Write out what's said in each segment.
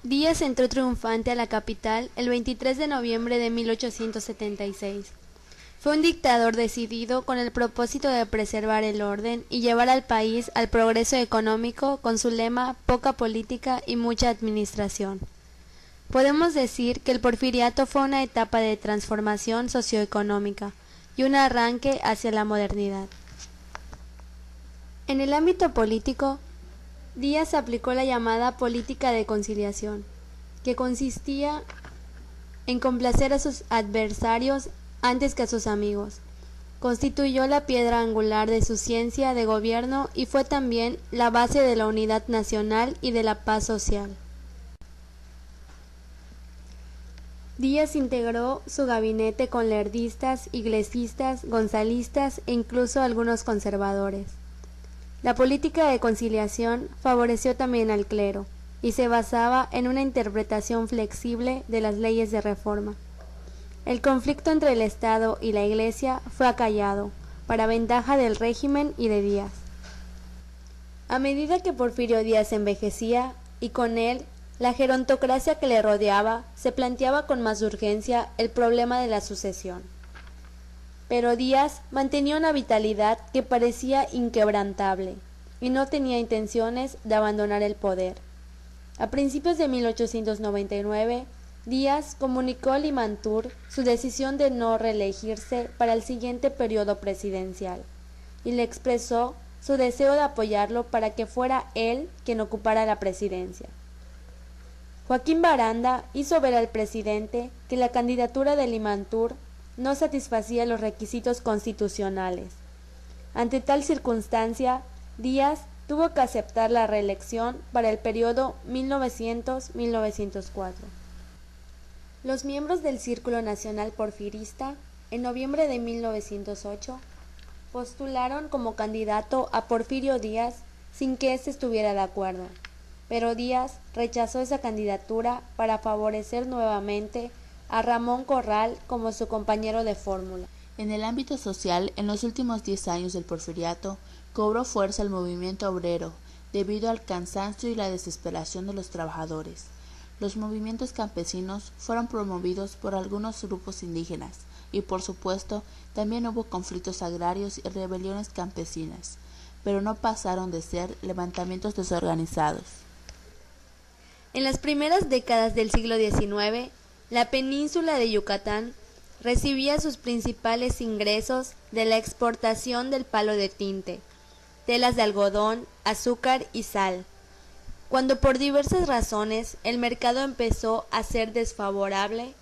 Díaz entró triunfante a la capital el 23 de noviembre de 1876. Fue un dictador decidido con el propósito de preservar el orden y llevar al país al progreso económico con su lema poca política y mucha administración. Podemos decir que el porfiriato fue una etapa de transformación socioeconómica y un arranque hacia la modernidad. En el ámbito político, Díaz aplicó la llamada política de conciliación, que consistía en complacer a sus adversarios antes que a sus amigos. Constituyó la piedra angular de su ciencia de gobierno y fue también la base de la unidad nacional y de la paz social. Díaz integró su gabinete con lerdistas, iglesistas, gonzalistas e incluso algunos conservadores. La política de conciliación favoreció también al clero y se basaba en una interpretación flexible de las leyes de reforma. El conflicto entre el Estado y la Iglesia fue acallado, para ventaja del régimen y de Díaz. A medida que Porfirio Díaz envejecía, y con él la gerontocracia que le rodeaba, se planteaba con más urgencia el problema de la sucesión. Pero Díaz mantenía una vitalidad que parecía inquebrantable, y no tenía intenciones de abandonar el poder. A principios de 1899, Díaz comunicó a Limantur su decisión de no reelegirse para el siguiente periodo presidencial, y le expresó su deseo de apoyarlo para que fuera él quien ocupara la presidencia. Joaquín Baranda hizo ver al presidente que la candidatura de Limantur no satisfacía los requisitos constitucionales. Ante tal circunstancia, Díaz tuvo que aceptar la reelección para el periodo 1900-1904. Los miembros del Círculo Nacional Porfirista, en noviembre de 1908, postularon como candidato a Porfirio Díaz sin que éste estuviera de acuerdo, pero Díaz rechazó esa candidatura para favorecer nuevamente a Ramón Corral como su compañero de fórmula. En el ámbito social, en los últimos 10 años del porfiriato, cobró fuerza el movimiento obrero, debido al cansancio y la desesperación de los trabajadores. Los movimientos campesinos fueron promovidos por algunos grupos indígenas, y por supuesto, también hubo conflictos agrarios y rebeliones campesinas, pero no pasaron de ser levantamientos desorganizados. En las primeras décadas del siglo XIX, la península de Yucatán recibía sus principales ingresos de la exportación del palo de tinte, telas de algodón, azúcar y sal. Cuando por diversas razones el mercado empezó a ser desfavorable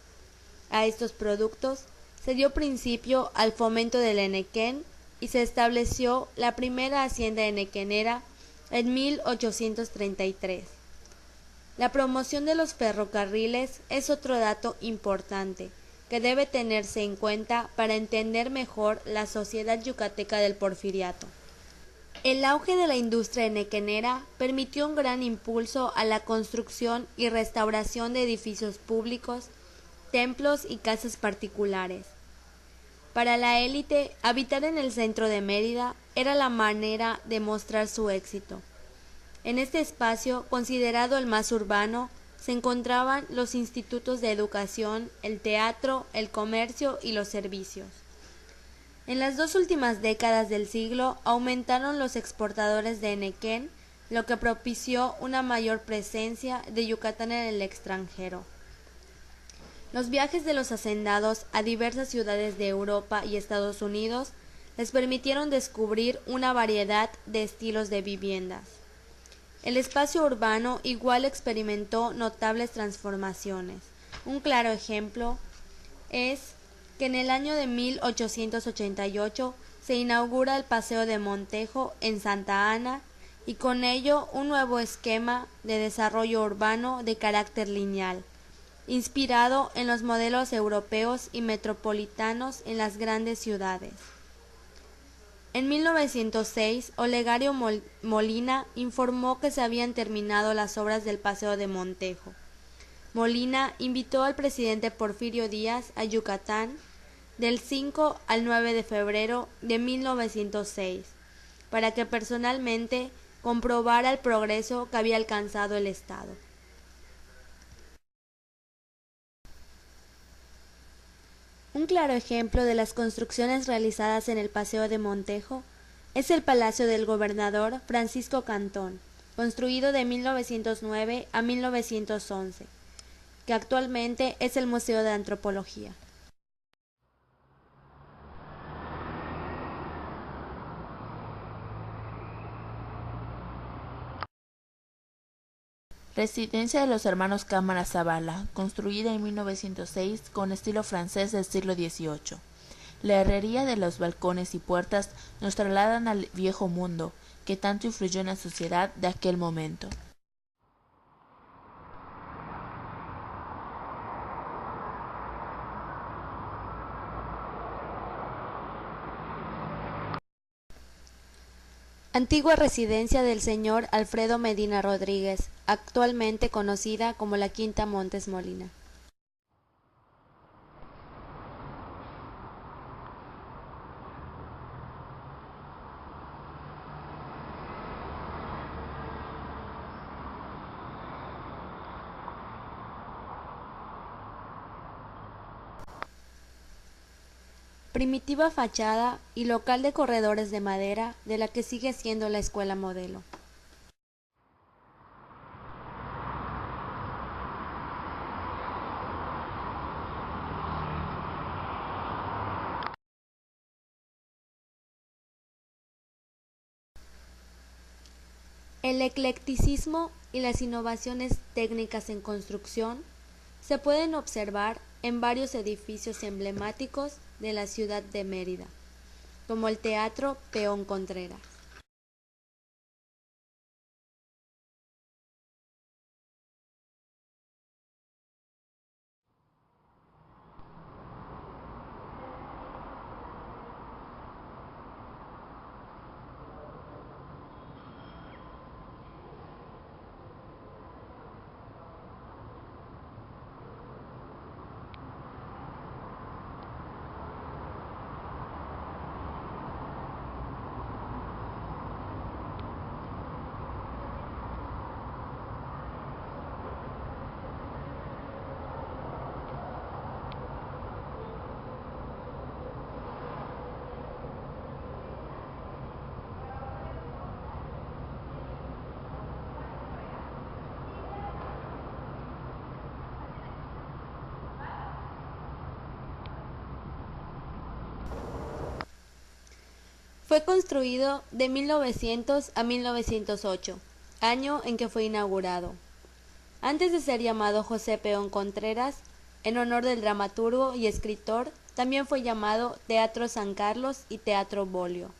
a estos productos, se dio principio al fomento del henequén y se estableció la primera hacienda henequenera en 1833. La promoción de los ferrocarriles es otro dato importante que debe tenerse en cuenta para entender mejor la sociedad yucateca del porfiriato. El auge de la industria henequenera permitió un gran impulso a la construcción y restauración de edificios públicos, templos y casas particulares. Para la élite, habitar en el centro de Mérida era la manera de mostrar su éxito. En este espacio, considerado el más urbano, se encontraban los institutos de educación, el teatro, el comercio y los servicios. En las dos últimas décadas del siglo aumentaron los exportadores de henequén, lo que propició una mayor presencia de Yucatán en el extranjero. Los viajes de los hacendados a diversas ciudades de Europa y Estados Unidos les permitieron descubrir una variedad de estilos de viviendas. El espacio urbano igual experimentó notables transformaciones. Un claro ejemplo es que en el año de 1888 se inaugura el Paseo de Montejo en Santa Ana y con ello un nuevo esquema de desarrollo urbano de carácter lineal, inspirado en los modelos europeos y metropolitanos en las grandes ciudades. En 1906, Olegario Molina informó que se habían terminado las obras del Paseo de Montejo. Molina invitó al presidente Porfirio Díaz a Yucatán del 5 al 9 de febrero de 1906, para que personalmente comprobara el progreso que había alcanzado el Estado. Un claro ejemplo de las construcciones realizadas en el Paseo de Montejo es el Palacio del Gobernador Francisco Cantón, construido de 1909 a 1911, que actualmente es el Museo de Antropología. Residencia de los hermanos Cámara Zavala, construida en 1906 con estilo francés del siglo XVIII. La herrería de los balcones y puertas nos trasladan al viejo mundo, que tanto influyó en la sociedad de aquel momento. Antigua residencia del señor Alfredo Medina Rodríguez, actualmente conocida como la Quinta Montes Molina. Primitiva fachada y local de corredores de madera de la que sigue siendo la escuela modelo. El eclecticismo y las innovaciones técnicas en construcción se pueden observar en varios edificios emblemáticos de la ciudad de Mérida, como el Teatro Peón Contreras. Fue construido de 1900 a 1908, año en que fue inaugurado. Antes de ser llamado José Peón Contreras, en honor del dramaturgo y escritor, también fue llamado Teatro San Carlos y Teatro Bolio.